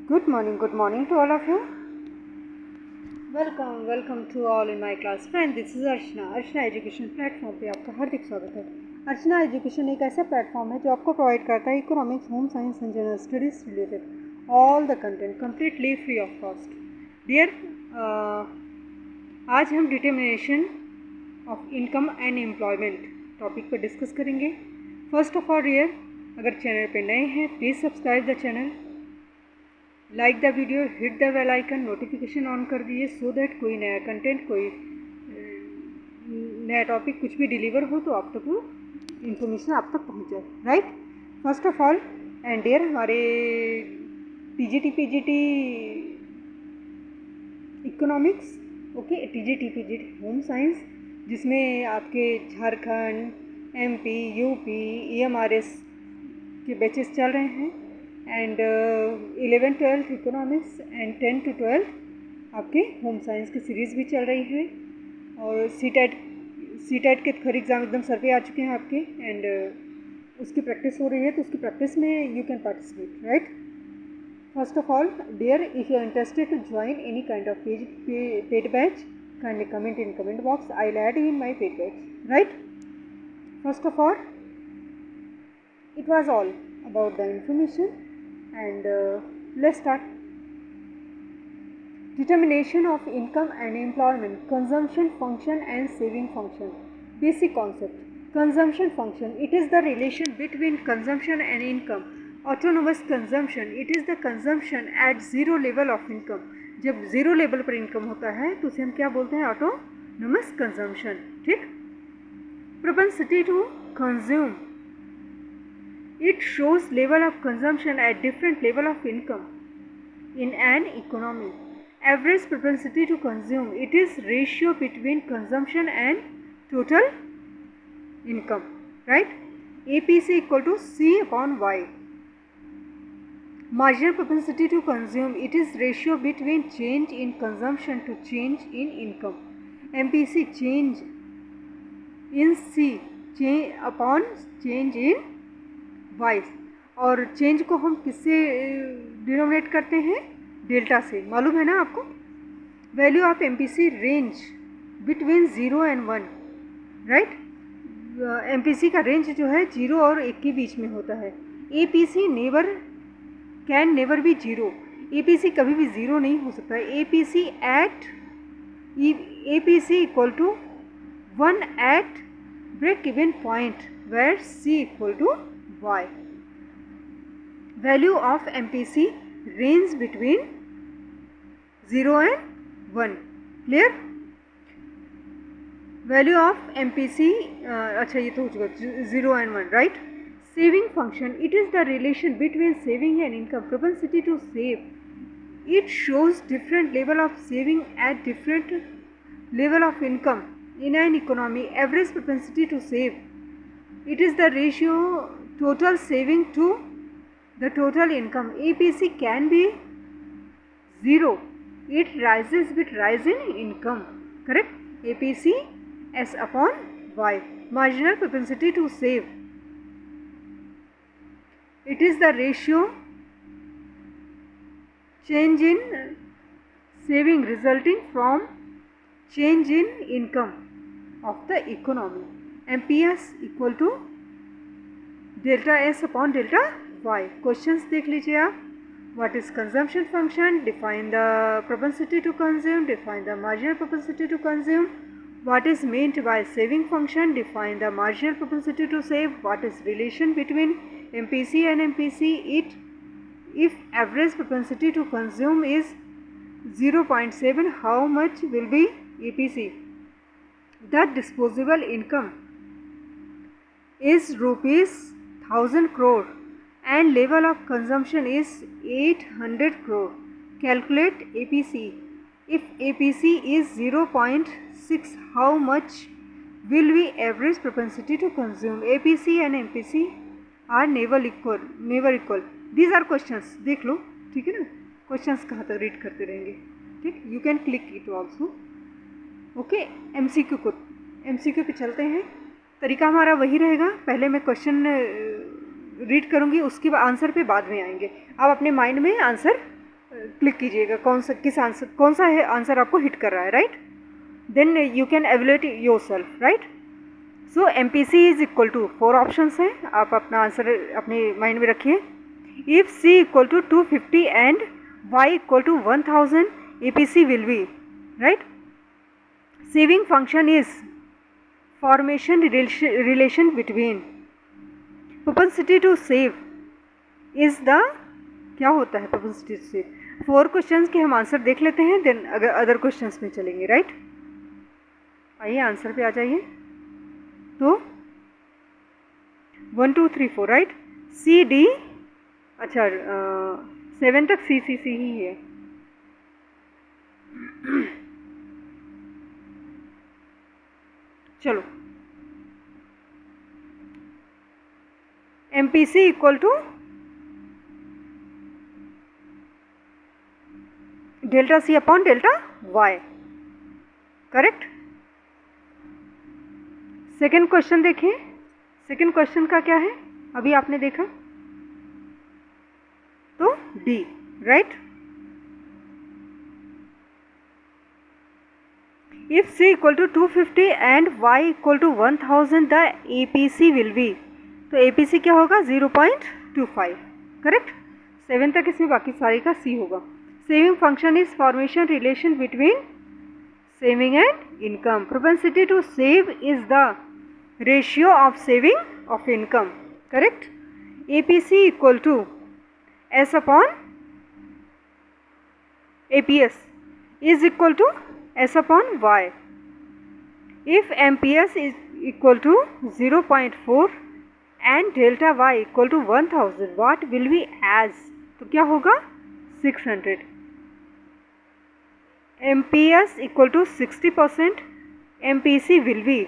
Good morning to all of you. Welcome to all in my class. Friend, this is Archana education platform पे आपका हार्दिक स्वागत है। अर्चना education एक ऐसा platform है जो आपको प्रोवाइड करता है economics, home science and general studies related all the content completely free of cost. Dear, आज हम determination of income and employment topic पर डिस्कस करेंगे। फर्स्ट ऑफ ऑल डियर, अगर चैनल पे नए हैं please subscribe the channel, like the video, hit the bell icon, notification on कर दीजिए सो दैट कोई नया कंटेंट, कोई नया टॉपिक कुछ भी डिलीवर हो तो आप तक वो इन्फॉर्मेशन आप तक पहुंच जाए। Right, first of all and dear, हमारे PGT economics, okay, PGT home science, जिसमें आपके झारखंड, एमपी, यूपी, ईएमआरएस के बैचेस चल रहे हैं एंड 11-12 इकोनॉमिक्स एंड 10 to 12 आपके होम साइंस की सीरीज़ भी चल रही है। और सी टेट के खैर एग्ज़ाम एकदम सर पे आ चुके हैं आपके एंड उसकी प्रैक्टिस हो रही है, तो उसकी प्रैक्टिस में you can participate. Right, first of all dear, if you are interested to join any kind of paid batch, kindly comment in comment box, I will add you in my paid batch. Right, first of all it was all about the information and let's start. Determination of income and employment, consumption function and saving function. Basic concept. Consumption function, it is the relation between consumption and income. Autonomous consumption, it is the consumption at zero level of income. जब zero level पर income होता है तो उसे हम क्या बोलते हैं? Autonomous consumption. ठीक। Propensity to consume, it shows level of consumption at different level of income in an economy. Average propensity to consume, it is ratio between consumption and total income. Right, APC equal to C upon Y. Marginal propensity to consume, it is ratio between change in consumption to change in income. MPC, change in C upon change in wise. और change को हम किससे denominate करते हैं? Delta से, मालूम है ना आपको। Value of MPC range between 0 and 1। Right, MPC का रेंज जो है 0 और 1 के बीच में होता है। APC can never be 0, APC कभी भी 0 नहीं हो सकता है। APC equal to 1 at break even point where C equal to Y. Value of MPC range between 0 and 1. Clear? Value of MPC, अच्छा ये तो हो चुका, 0 and 1. Right? Saving function, it is the relation between saving and income. Propensity to save, it shows different level of saving at different level of income in an economy. Average propensity to save, it is the ratio total saving to the total income. APC can be 0, it rises with rise in income. Correct? APC S upon Y. Marginal propensity to save, it is the ratio change in saving resulting from change in income of the economy. MPS equal to delta S upon delta Y. Questions देख लीजिए आप। What is consumption function? Define the propensity to consume, define the marginal propensity to consume. What is meant by saving function? Define the marginal propensity to save. What is relation between MPC and MPC? If average propensity to consume is 0.7, how much will be APC? The disposable income is ₹1000 crore and level of consumption is 800 crore. Calculate APC. If APC is 0.6, how much will be average propensity to consume? APC and MPC are never equal. These are questions. देख लो, ठीक है ना। Questions कहाँ तक read करते रहेंगे। ठीक, you can click it also. Okay, MCQ पे चलते हैं। तरीका हमारा वही रहेगा, पहले मैं क्वेश्चन रीड करूँगी, उसके आंसर पे बाद में आएंगे। आप अपने माइंड में आंसर क्लिक कीजिएगा कौन सा है आंसर आपको हिट कर रहा है, right. Then you can evaluate yourself, right. So MPC is equal to 4 options हैं, आप अपना आंसर अपने माइंड में रखिए. If C equal to 250 and Y equal to 1000, APC will be, right. Saving function is formation relation between propensity to save is the, क्या होता है propensity to save. 4 questions के हम आंसर देख लेते हैं, देन अगर अदर क्वेश्चंस में चलेंगे, राइट. आइए आंसर पे आ जाइए. तो 1 2 3 4, राइट. C D, अच्छा 7 तक C C C ही है. चलो MPC equal to delta C upon delta Y, correct. Second question देखिए. सेकेंड क्वेश्चन का क्या है, अभी आपने देखा तो D, right. If C equal to 250 and Y equal to 1000 the APC will be. तो APC क्या होगा 0.25, करेक्ट. 7 तक इसमें बाकी सारी का C होगा. Saving function is formation relation between saving and income. Propensity to save is the ratio of saving of income, correct. APC equal to S upon APS is equal to S upon Y. If MPS is equal to 0.4 and delta Y equal to 1000, what will be as? तो क्या होगा 600. MPS equal to 60%, MPC will be,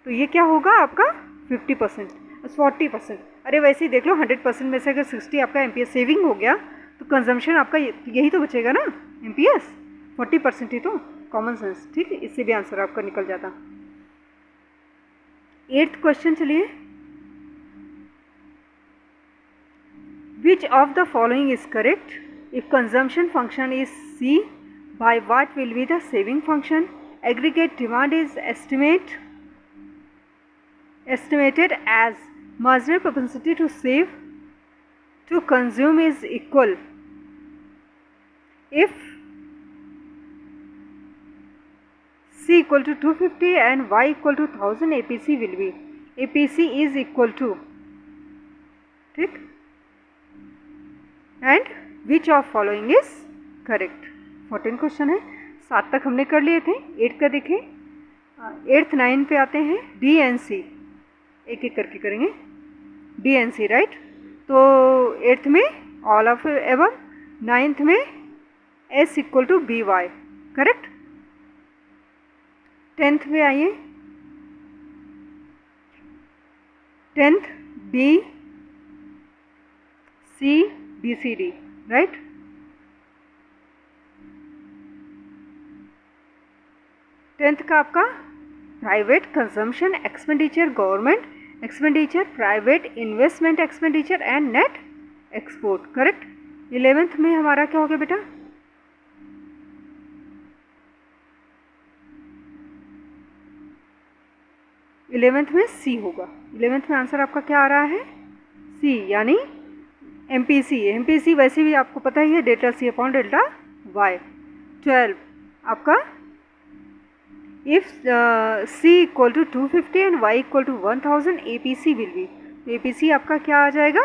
तो ये क्या होगा आपका 50%, 40%. अरे वैसे ही देख लो 100% में से अगर 60 आपका MPS सेविंग हो गया तो कंजम्पशन आपका यही तो बचेगा ना. MPS 40% ही तो, कॉमन सेंस, ठीक है. इससे भी आंसर आपका निकल जाता. 8th क्वेश्चन चलिए. विच of the following is correct. If consumption function is C, by what will be the saving function. Aggregate demand is estimated as marginal propensity to save to consume is equal if C equal to 250 and Y equal to 1000, APC will be. APC is equal to, ठीक, and which of following is correct. 14 question है. 7 तक हमने कर लिए थे. 8 का देखें. 8th 9 पे आते हैं. D and C एक एक करके करेंगे. D and C, right. तो 8th में ऑल ऑफ एवर, 9th में S equal to BY, correct. 10th में आइए. 10th D C DCD, right. Tenth का आपका private consumption expenditure, government expenditure, private investment expenditure and net export, correct. 11th में हमारा क्या हो गया बेटा, इलेवेंथ में C होगा. 11th में आंसर आपका क्या आ रहा है C, यानी MPC. MPC वैसे भी आपको पता ही है, delta C upon delta Y. 12 आपका if C equal to 250 and Y equal to 1000, APC will be. तो APC आपका क्या आ जाएगा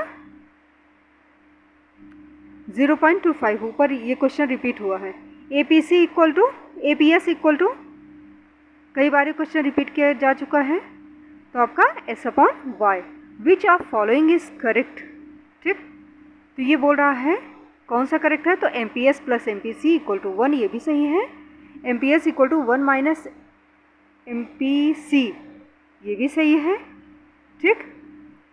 0.25. ऊपर ये क्वेश्चन रिपीट हुआ है. APC equal to APS equal to, कई बार क्वेश्चन रिपीट किया जा चुका है, तो आपका S upon Y. Which of following is correct, ठीक. तो ये बोल रहा है कौन सा करेक्ट है. तो MPS plus MPC equal to 1, ये भी सही है. MPS equal to 1 minus MPC, ये भी सही है, ठीक.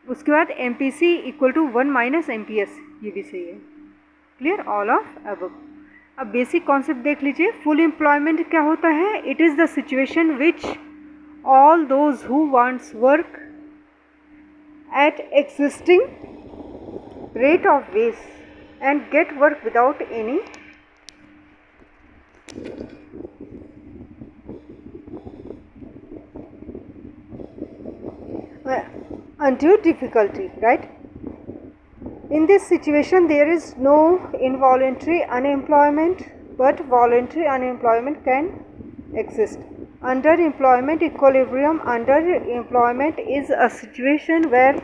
उसके बाद MPC equal to 1 minus MPS, ये भी सही है. Clear, all of above. अब बेसिक कॉन्सेप्ट देख लीजिए. फुल एम्प्लॉयमेंट क्या होता है. It is the situation which all those who wants work at existing rate of wage and get work without any undue difficulty, right? In this situation, there is no involuntary unemployment, but voluntary unemployment can exist. Underemployment equilibrium. Underemployment is a situation where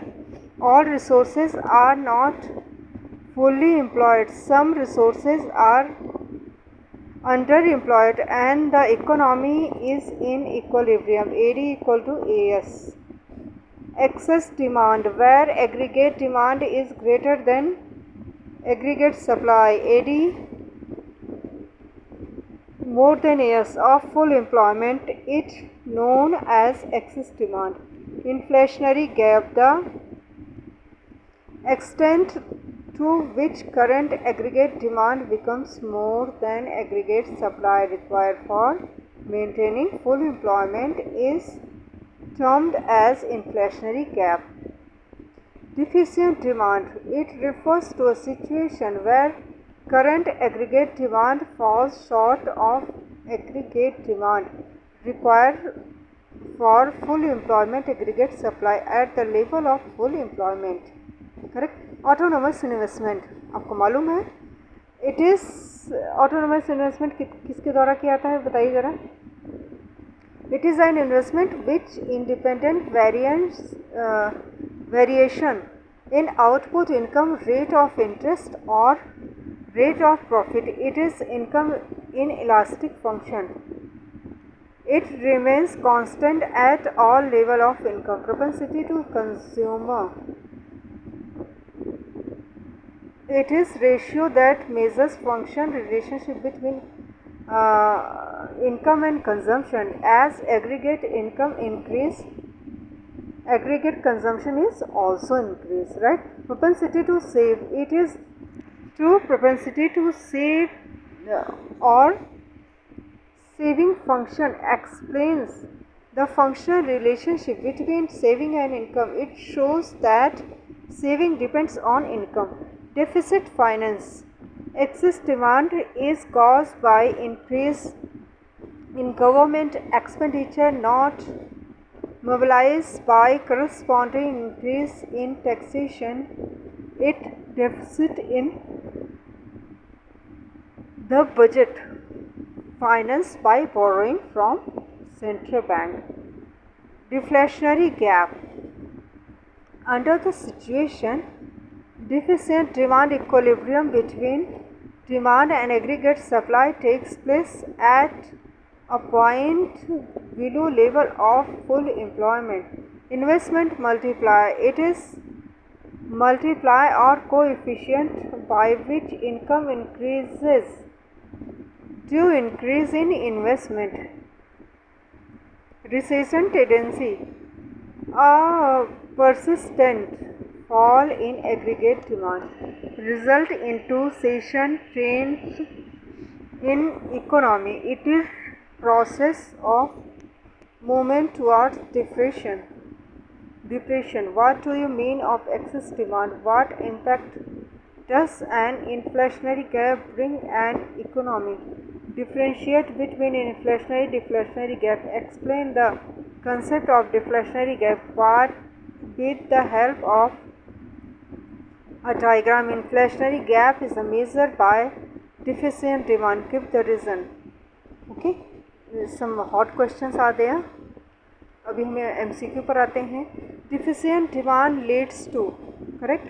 all resources are not fully employed. Some resources are underemployed and the economy is in equilibrium. AD equal to AS. Excess demand, where aggregate demand is greater than aggregate supply. AD more than AS of full employment, it known as excess demand. Inflationary gap, the extent to which current aggregate demand becomes more than aggregate supply required for maintaining full employment, is termed as inflationary gap. Deficient demand, it refers to a situation where current aggregate demand falls short of aggregate demand required for full employment aggregate supply at the level of full employment. Correct. Autonomous investment आपको मालूम है, it is autonomous investment किसके द्वारा किया जाता है बताइए ज़रा. It is an investment which independent variation in output income rate of interest और rate of profit. It is income in elastic function. It remains constant at all level of income. Propensity to consumer, it is ratio that measures function relationship between income and consumption. As aggregate income increase, aggregate consumption is also increase, right? Propensity to save, it is to propensity to save or saving function explains the functional relationship between saving and income. It shows that saving depends on income. Deficit finance, excess demand is caused by increase in government expenditure not mobilized by corresponding increase in taxation. It deficit in the budget financed by borrowing from central bank. Deflationary gap, under the situation deficient demand equilibrium between demand and aggregate supply takes place at a point below level of full employment. Investment multiplier, it is multiply or coefficient by which income increases due increase in investment. Recession tendency, a persistent fall in aggregate demand result into recession trends in economy. It is process of movement towards depression. What do you mean of excess demand? What impact does an inflationary gap bring an economy? Differentiate between inflationary deflationary gap. Explain the concept of deflationary gap with the help of a diagram. Inflationary gap is a measure by deficient demand. Give the reason. Okay, some hot questions are there. अभी हमें MCQ पर आते हैं. Deficient demand leads to, correct?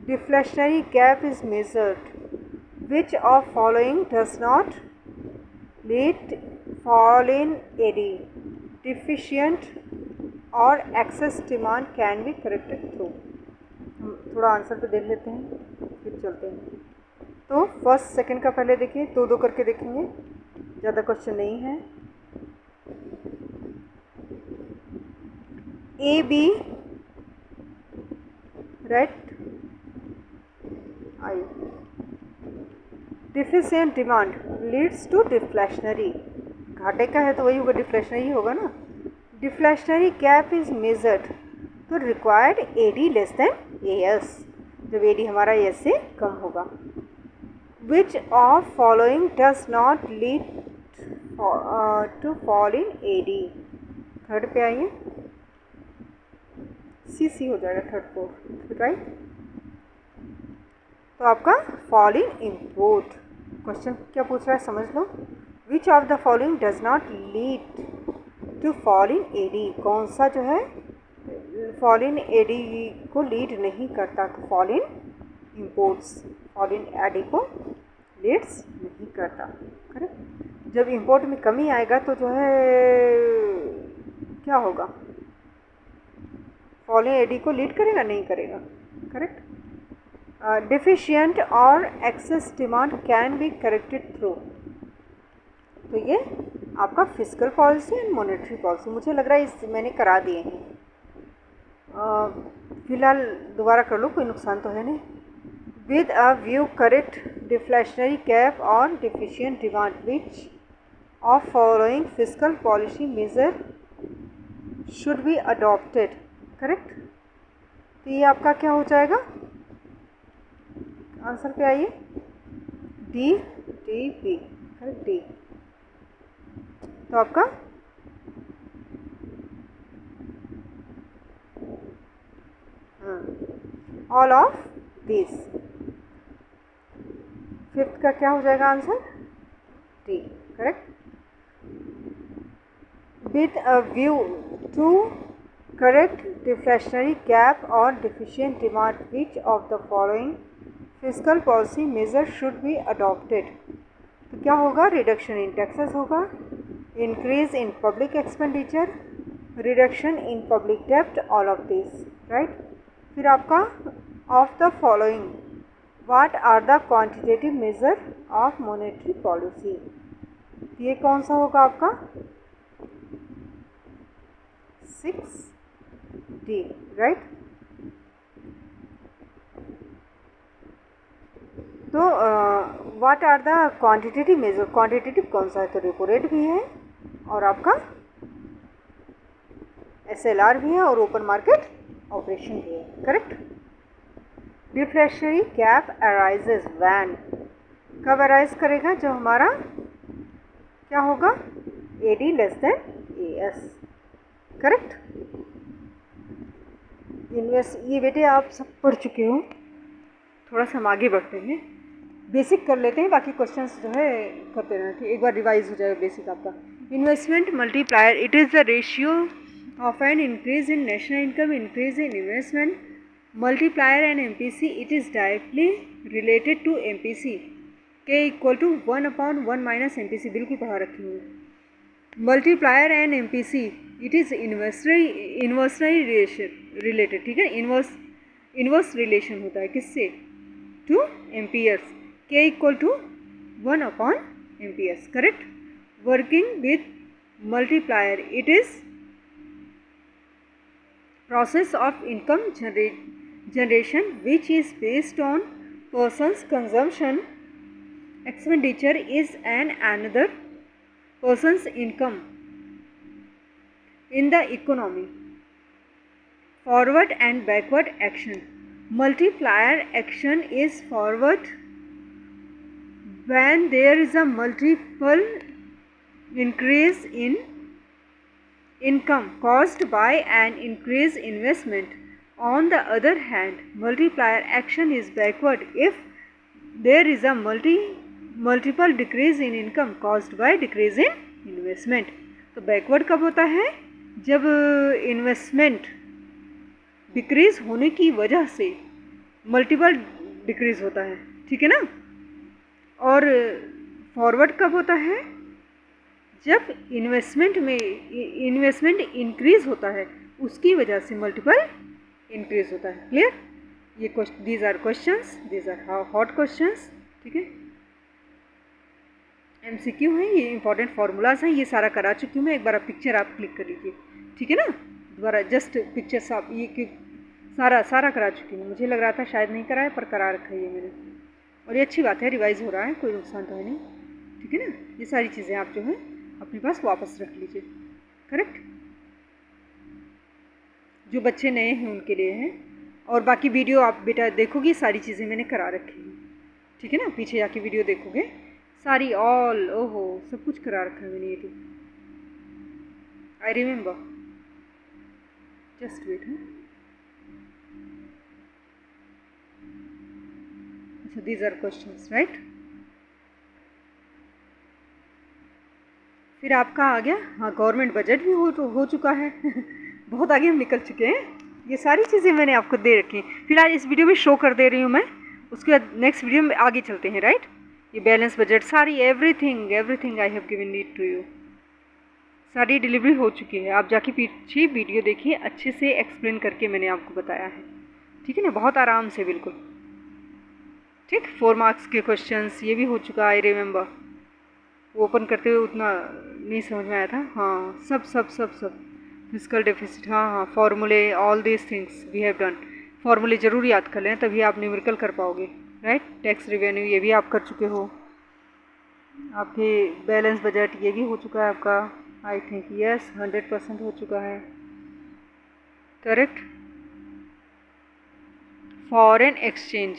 Deflationary gap is measured. Which of following does not lead fall in AD? Deficient or excess demand can be corrected through. हम थोड़ा answer पे देख लेते हैं फिर चलते हैं. तो फर्स्ट सेकंड का पहले देखिए, दो करके देखेंगे, ज़्यादा क्वेश्चन नहीं है. A B right. I deficient demand leads to deflationary. घाटे का है तो वही होगा, डिफ्लेशनरी होगा ना. Deflationary gap is measured to required AD less than AS, जब एडी हमारा एस से कम होगा. Which of following does not lead to fall in AD. Third पे आइए. सी हो जाएगा, थर्ड फोर्थ, राइट। तो आपका फॉल इन इम्पोर्ट। क्वेश्चन क्या पूछ रहा है समझ लो। Which of the following does not lead to fall in AD, कौन सा जो है फॉल इन एडी को लीड नहीं करता। तो fall in imports, fall in AD को लीड्स नहीं करता, करेक्ट। जब इम्पोर्ट में कमी आएगा तो जो है क्या होगा, फॉल इन एडी को लीड करेगा, नहीं करेगा, करेक्ट। डिफिशियंट और excess demand can be corrected through. तो ये आपका physical policy and monetary policy, मुझे लग रहा है इस मैंने करा दिए हैं। फिलहाल दोबारा कर लो, कोई नुकसान तो है नहीं। With a view correct deflationary gap और deficient demand which of following physical policy measure should be adopted, correct. तो ये आपका क्या हो जाएगा, आंसर पे आइए, D D B, correct, D. तो आपका ऑल ऑफ दिस, फिफ्थ का क्या हो जाएगा answer, D, correct. With a view to correct deflationary gap और deficient demand which of the following physical policy measure should be adopted. तो क्या होगा, रिडक्शन इन टैक्सेस होगा, increase in public expenditure, reduction in public डेप्ट, all of this, right. फिर आपका of the following what are the quantitative measure of monetary policy. ये कौन सा होगा आपका, 6D, राइट। तो what are the quantitative major, quantitative कौन सा है, तो रेपो रेट भी है और आपका SLR भी है और ओपन मार्केट ऑपरेशन भी है, correct. Deflationary cap arises when, कब अराइज करेगा, जो हमारा क्या होगा, AD less than AS, correct. ये बेटे आप सब पढ़ चुके हो, थोड़ा सा हम आगे बढ़ते हैं, बेसिक कर लेते हैं, बाकी क्वेश्चंस जो है करते रहना, ठीक, एक बार रिवाइज हो जाएगा बेसिक आपका। Investment multiplier, it is the ratio of an increase in national income, increase in investment, multiplier and MPC, it is directly related to MPC, K equal to 1/1 minus MPC, बिल्कुल पढ़ा रखी हूँ। Multiplier and MPC, it is inversely related, ठीक है, inverse relation होता है किससे, to amperes, K equal to 1/MPS, correct. Working with multiplier, it is process of income generation which is based on person's consumption expenditure is another person's income in the economy. Forward and backward action, multiplier action is forward when there is a multiple increase in income caused by an increased investment. On the other hand, multiplier action is backward if there is a multiple decrease in income caused by decrease in investment. तो backward कब होता है, जब investment decrease होने की वजह से multiple decrease होता है, ठीक है ना। और फॉरवर्ड कब होता है, जब इन्वेस्टमेंट इंक्रीज होता है उसकी वजह से मल्टीपल इंक्रीज होता है, क्लियर। ये these are questions, these are hot questions, ठीक है, MCQ हैं, ये इंपॉर्टेंट फार्मूलाज हैं, ये सारा करा चुकी हूँ मैं, एक बार आप पिक्चर आप क्लिक कर लीजिए, ठीक है ना, दोबारा जस्ट पिक्चर्स आप ये सारा करा चुकी हूँ, मुझे लग रहा था शायद नहीं करा है पर करा रखा है ये मैंने, और ये अच्छी बात है, रिवाइज हो रहा है, कोई नुकसान तो है नहीं, ठीक है ना। ये सारी चीज़ें आप जो है अपने पास वापस रख लीजिए, करेक्ट। जो बच्चे नए हैं उनके लिए है, और बाकी वीडियो आप बेटा देखोगे, सारी चीज़ें मैंने करा रखी हैं, ठीक है ना, पीछे जाके वीडियो देखोगे सारी ऑल, ओहो सब कुछ करा रखा है मैंने, ये तो आई रिमेंबर, जस्ट वेट है। So these are questions, right? फिर आपका आ गया, हाँ, गवर्नमेंट बजट भी हो चुका है बहुत आगे हम निकल चुके हैं। ये सारी चीज़ें मैंने आपको दे रखी हैं, फिलहाल इस वीडियो में शो कर दे रही हूँ मैं, उसके बाद नेक्स्ट वीडियो में आगे चलते हैं, राइट। ये बैलेंस बजट सारी everything I have given it to you, सारी डिलीवरी हो चुकी है। आप जाके पीछे वीडियो देखिए, अच्छे से एक्सप्लेन करके मैंने आपको बताया है, ठीक है ना, बहुत आराम से, बिल्कुल ठीक। 4 मार्क्स के क्वेश्चंस ये भी हो चुका, आई रिमेम्बर। वो ओपन करते हुए उतना नहीं समझ में आया था, हाँ, सब फिजिकल डेफिसिट, हाँ, फार्मूले, all these things we have done. फार्मूले ज़रूर याद कर लें, तभी आप न्यूमेरिकल कर पाओगे, राइट। टैक्स रिवेन्यू ये भी आप कर चुके हो, आपके बैलेंस बजट ये भी हो चुका है आपका, आई थिंक यस 100% हो चुका है, करेक्ट। फॉरेन एक्सचेंज,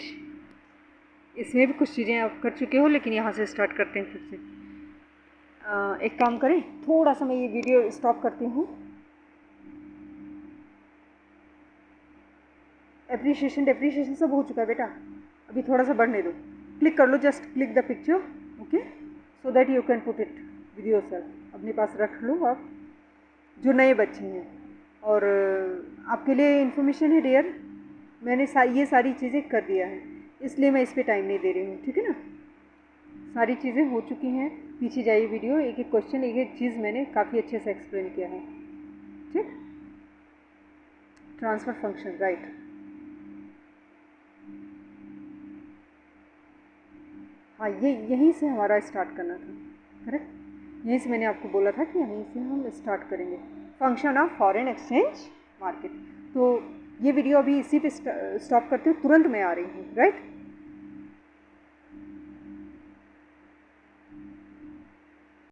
इसमें भी कुछ चीज़ें आप कर चुके हो, लेकिन यहाँ से स्टार्ट करते हैं फिर से। एक काम करें, थोड़ा सा मैं ये वीडियो स्टॉप करती हूँ। एप्रिशिएशन डेप्रिशिएशन सब हो चुका है बेटा, अभी थोड़ा सा बढ़ने दो, क्लिक कर लो, just click the picture, okay, so that you can put it with yourself, अपने पास रख लो आप जो नए बच्चे हैं। और आपके लिए इन्फॉर्मेशन है डियर, मैंने ये सारी चीज़ें कर दिया है, इसलिए मैं इस पर टाइम नहीं दे रही हूँ, ठीक है ना। सारी चीज़ें हो चुकी हैं, पीछे जाइए वीडियो, एक एक क्वेश्चन, एक एक चीज़ मैंने काफ़ी अच्छे से एक्सप्लेन किया है, ठीक। ट्रांसफ़र फंक्शन, राइट, हाँ, ये यहीं से हमारा स्टार्ट करना था, करेक्ट। यहीं से मैंने आपको बोला था कि यहीं से हम स्टार्ट करेंगे, function of foreign exchange market. तो ये वीडियो अभी इसी पे स्टॉप करते हुए तुरंत मैं आ रही हूँ, राइट।